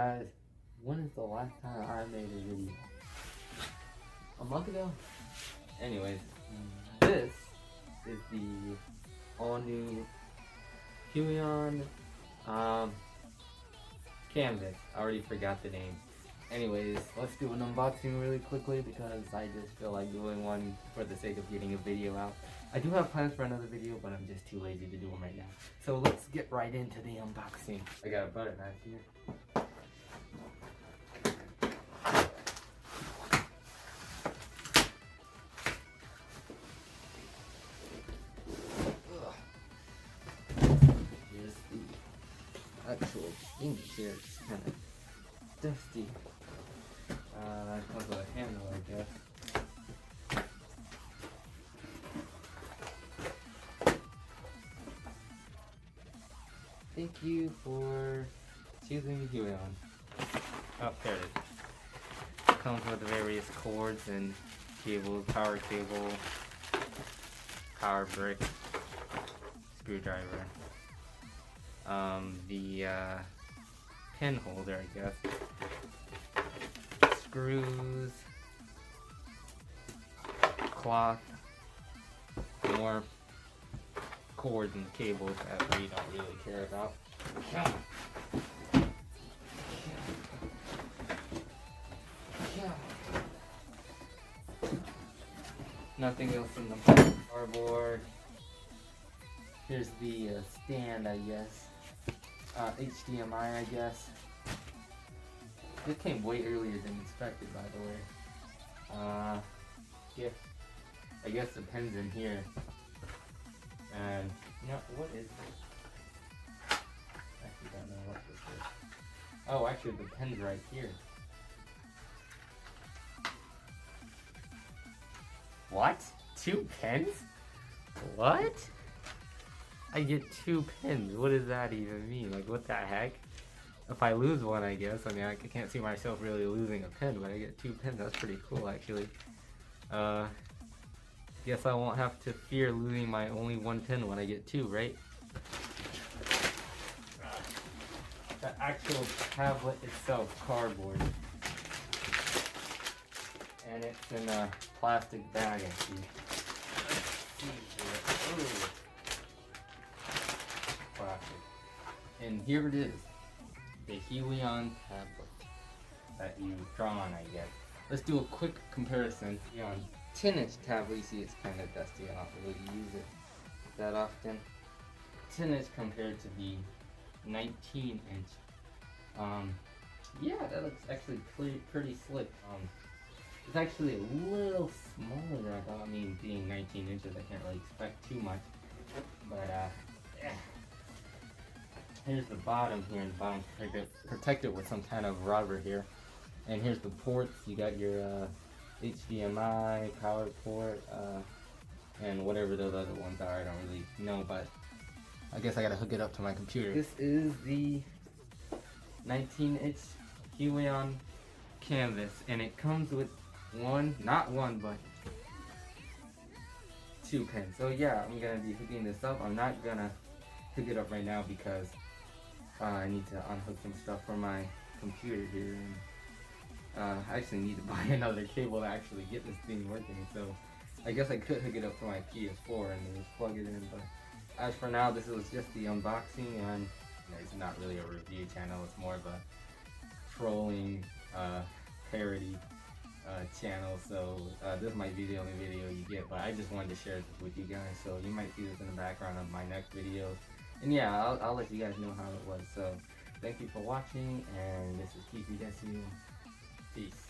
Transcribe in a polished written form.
guys, when is the last time I made a video? A month ago? Anyways, this is the all-new Huion Kamvas. I already forgot the name. Anyways, let's do an unboxing really quickly because I just feel like doing one for the sake of getting a video out. I do have plans for another video, but I'm just too lazy to do them right now. So let's get right into the unboxing. I got a butter knife here. Here's the actual thing here. It's kind of dusty. That comes with a handle, I guess. Thank you for choosing Huion. Oh, there it is. It comes with the various cords and cables, power cable, power brick, screwdriver, the pen holder, I guess, screws, cloth, more cords and cables that we don't really care about. Nothing else in the cardboard. Here's the stand, I guess. HDMI, I guess. This came way earlier than expected, by the way. Yeah. I guess the pen's in here. And, you know, what is this? I actually don't know what this is. Oh, actually, the pen's right here. What? 2 pens? What? I get 2 pens. What does that even mean? Like, what the heck? If I lose one, I guess. I mean, I can't see myself really losing a pen, but I get 2 pens. That's pretty cool, actually. Guess I won't have to fear losing my only 1 pen when I get 2, right? The actual tablet itself, cardboard. And it's in a plastic bag, I see. Let's see here. Ooh. Plastic. And here it is. The Huion tablet that you draw on, I guess. Let's do a quick comparison. On 10-inch tablet, you see it's kind of dusty. I don't really use it that often. 10-inch compared to the 19-inch. Yeah, that looks actually pretty slick. It's actually a little smaller than I thought. I mean, being 19 inches, I can't really expect too much. But, yeah. Here's the bottom here, and the bottom protected with some kind of rubber here. And here's the ports. You got your HDMI, power port, and whatever those other ones are. I don't really know, but I guess I gotta hook it up to my computer. This is the 19-inch Huion Kamvas, and it comes with not one, but 2 pens. So yeah, I'm gonna be hooking this up. I'm not gonna hook it up right now because I need to unhook some stuff from my computer here, and I actually need to buy another cable to actually get this thing working. So I guess I could hook it up to my PS4 and then just plug it in, but as for now, this was just the unboxing, and you know, it's not really a review channel. It's more of a trolling parody channel, so this might be the only video you get, but I just wanted to share this with you guys, so you might see this in the background of my next videos. And yeah, I'll let you guys know how it was. So thank you for watching, and this is Keith. Peace.